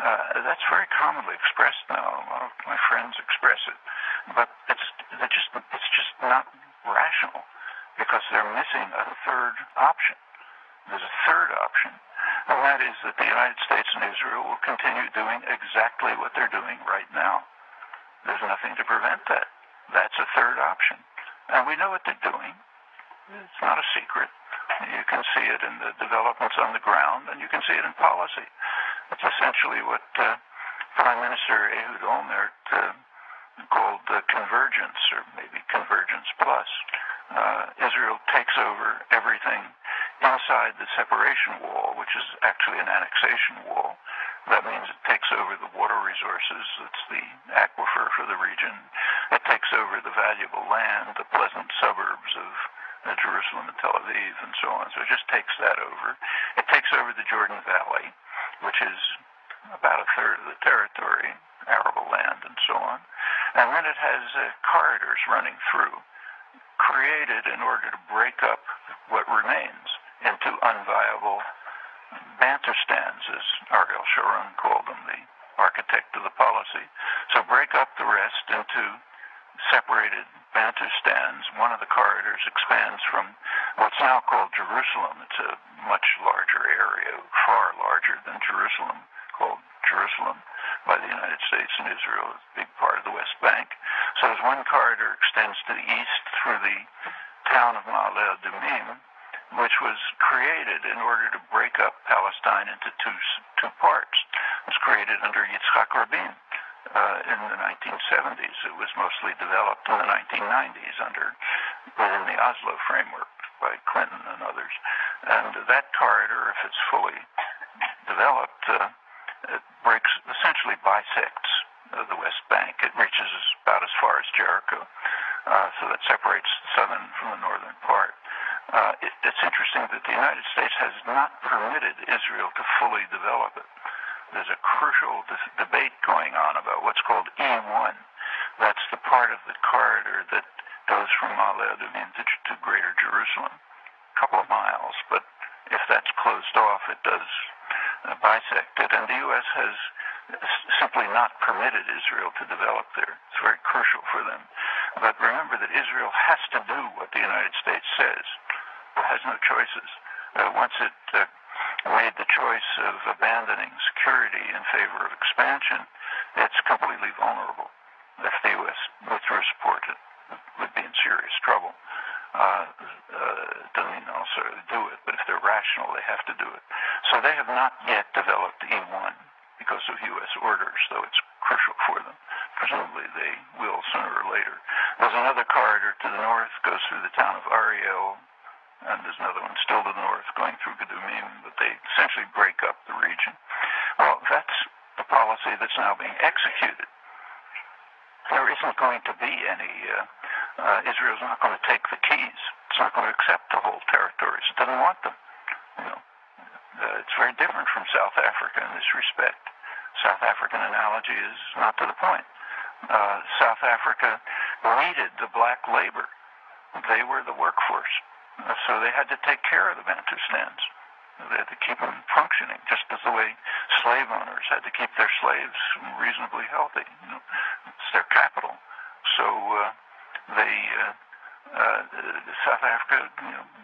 That's very commonly expressed now. A lot of my friends express it, but it's just not rational because they're missing a third option. There's a third option, and that is that the United States and Israel will continue doing exactly what they're doing right now. There's nothing to prevent that. That's a third option, and we know what they're doing. It's not a secret. You can see it in the developments on the ground, and you can see it in policy. It's essentially what Prime Minister Ehud Olmert called convergence, or maybe convergence plus. Israel takes over everything inside the separation wall, which is actually an annexation wall. That means it takes over the water resources. It's the aquifer for the region. It takes over the valuable land, the pleasant suburbs of Jerusalem and Tel Aviv and so on. So it just takes that over. It takes over the Jordan Valley, which is about a third of the territory, arable land and so on. And then it has corridors running through, created in order to break up what remains into unviable Bantustans, as Ariel Sharon called them, the architect of the policy. So break up the rest into separated Bantustans. One of the corridors expands from what's now called Jerusalem. It's a much larger area, far larger than Jerusalem, called Jerusalem by the United States and Israel. It's a big part of the West Bank. So as one corridor extends to the east through the town of Ma'ale Adumim, which was created in order to break up Palestine into two parts. It was created under Yitzhak Rabin in the 1970s. It was mostly developed in the 1990s within the Oslo framework by Clinton and others. And that corridor, if it's fully developed, it essentially bisects the West Bank. It reaches about as far as Jericho. So that separates the southern from the northern part. It's interesting that the United States has not permitted Israel to fully develop it. There's a crucial debate going on about what's called E1. That's the part of the corridor that goes from Ma'ale Adumim to Greater Jerusalem, a couple of miles. But if that's closed off, it does bisect it. And the U.S. has simply not permitted Israel to develop there. It's very crucial for them. But remember that Israel has to do what the United States says. It has no choices. Once it made the choice of abandoning security in favor of expansion, it's completely vulnerable. If the U.S. withdrew support, it would be in serious trouble. Doesn't mean they'll necessarily do it, but if they're rational, they have to do it. So they have not yet developed E1 because of U.S. orders, though it's crucial for them. Presumably they will sooner or later. There's another corridor to the north, goes through the town of Ariel, and there's another one still to the north going through Gedumim, but they essentially break up the region. Well, that's the policy that's now being executed. There isn't going to be any, Israel's not going to take the keys. It's not going to accept the whole territories. It doesn't want them. It's very different from South Africa in this respect. South African analogy is not to the point. South Africa needed the black labor. They were the workforce. So they had to take care of the Bantustans. They had to keep them functioning, just as the way slave owners had to keep their slaves reasonably healthy. It's their capital. So South Africa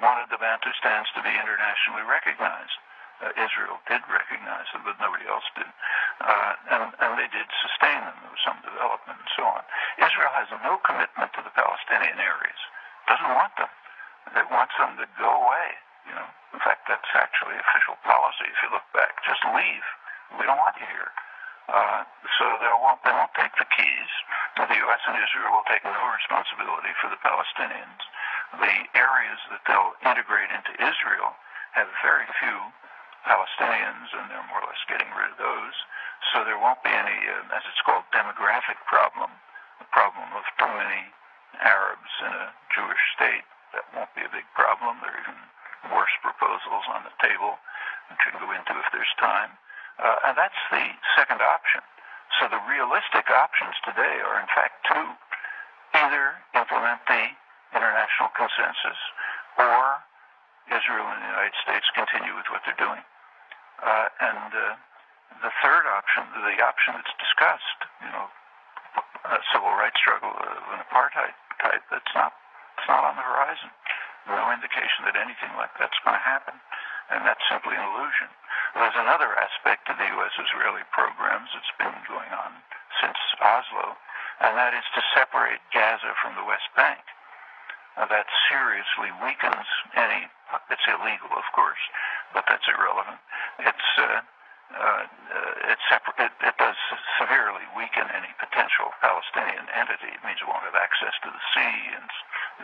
wanted the Bantustans to be internationally recognized. Israel did recognize them, but nobody else did. And they did sustain them. There was some development and so on. Israel has no commitment to the Palestinian areas. Doesn't want them. It wants them to go away. In fact, that's actually official policy. If you look back, just leave. We don't want you here. So they won't take the keys. The U.S. and Israel will take no responsibility for the Palestinians. The areas that they'll integrate into Israel have very few Palestinians, and they're more or less getting rid of those. So there won't be any, as it's called, demographic problem, the problem of too many Arabs in a Jewish state. That won't be a big problem. There are even worse proposals on the table, which we can go into if there's time. And that's the second option. So the realistic options today are, in fact, two. Either implement the international consensus, or Israel and the United States continue with what they're doing. And the third option, the option that's discussed, a civil rights struggle of an apartheid type, it's not on the horizon. No indication that anything like that's going to happen, and that's simply an illusion. There's another aspect to the U.S.-Israeli programs that's been going on since Oslo, and that is to separate Gaza from the West Bank. That seriously weakens it's illegal, of course, but that's irrelevant. It does severely weaken any potential Palestinian entity. It means it won't have access to the sea, and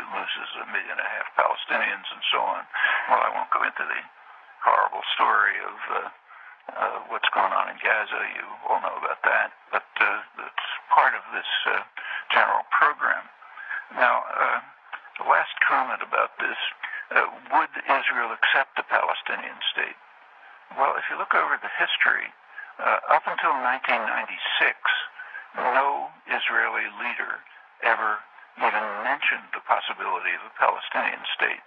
it loses 1.5 million Palestinians and so on. Well, I won't go into the horrible story of what's going on in Gaza. You all know about that, but it's part of this general program. Now, the last comment about this, would Israel accept a Palestinian state? Well, if you look over the history, up until 1996, no Israeli leader ever even mentioned the possibility of a Palestinian state.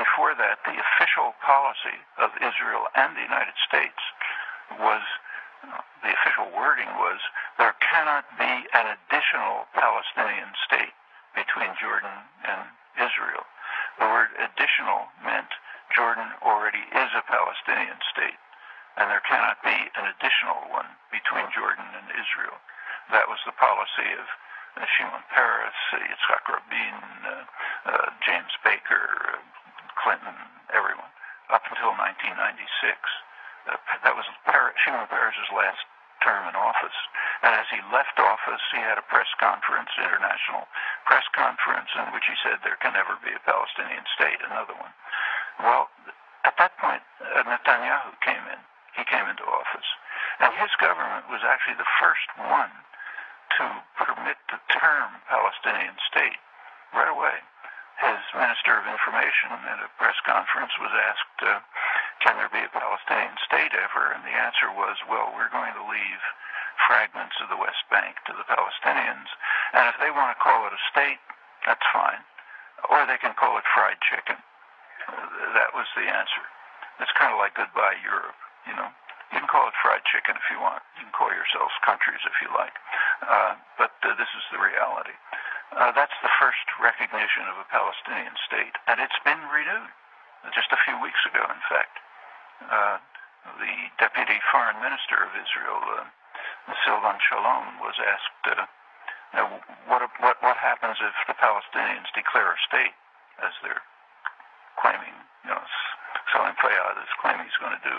Before that, the official policy of Israel and the United States was, the official wording was, there cannot be an additional Palestinian state between Jordan and Israel. The word additional meant Jordan already is a Palestinian state, and there cannot be an additional one between Jordan and Israel. That was the policy of Shimon Peres, Yitzhak Rabin, James Baker, Clinton, everyone, up until 1996. That was Shimon Peres' last term in office. And as he left office, he had a press conference, international press conference, in which he said there can never be a Palestinian state, another one. Well, at that point, Netanyahu came in. He came into office. And his government was actually the first one to permit the term Palestinian state right away. His Minister of Information at a press conference was asked, can there be a Palestinian state ever? And the answer was, well, we're going to leave fragments of the West Bank to the Palestinians, and if they want to call it a state, that's fine. Or they can call it fried chicken. That was the answer. It's kind of like goodbye Europe, You can call it fried chicken if you want. You can call yourselves countries if you like. But this is the reality. That's the first recognition of a Palestinian state, and it's been renewed just a few weeks ago, in fact. The Deputy Foreign Minister of Israel, Silvan Shalom, was asked, what happens if the Palestinians declare a state, as they're claiming, Salim Fayyad is claiming he's going to do.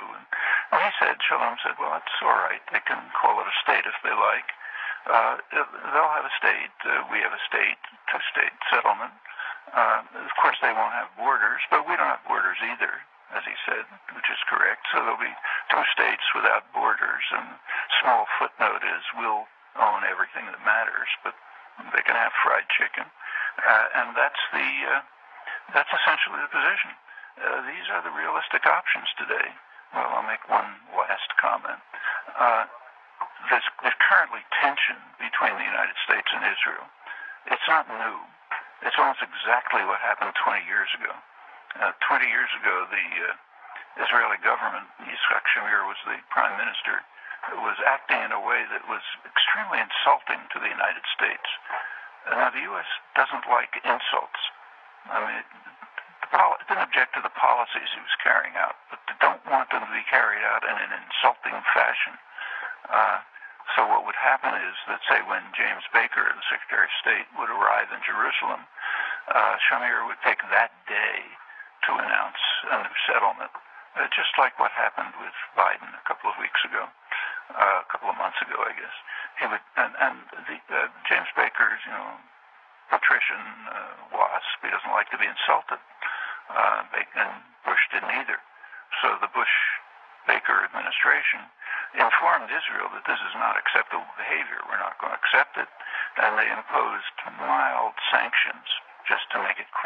And he said, Shalom said, well, it's all right. They can call it a state if they like. They'll have a state. We have a state, two-state settlement. Of course, they won't have borders, but we don't have borders either, as he said, which is correct. So there'll be two states without borders. And small footnote is we'll own everything that matters, but they can have fried chicken. And that's essentially the position. These are the realistic options today. Well, I'll make one last comment. There's currently tension between the United States and Israel. It's not new. It's almost exactly what happened 20 years ago. 20 years ago, the Israeli government, Yitzhak Shamir was the prime minister, was acting in a way that was extremely insulting to the United States. Now, the U.S. doesn't like insults. I mean, it didn't object to the policies he was carrying out, but they don't want them to be carried out in an insulting fashion. So what would happen is that, say, when James Baker, the Secretary of State, would arrive in Jerusalem, Shamir would take that day to announce a new settlement, just like what happened with Biden a couple of weeks ago, a couple of months ago, I guess. He would, James Baker's, patrician, wasp. He doesn't like to be insulted. And Bush didn't either. So the Bush-Baker administration informed Israel that this is not acceptable behavior. We're not going to accept it. And they imposed mild sanctions just to make it clear.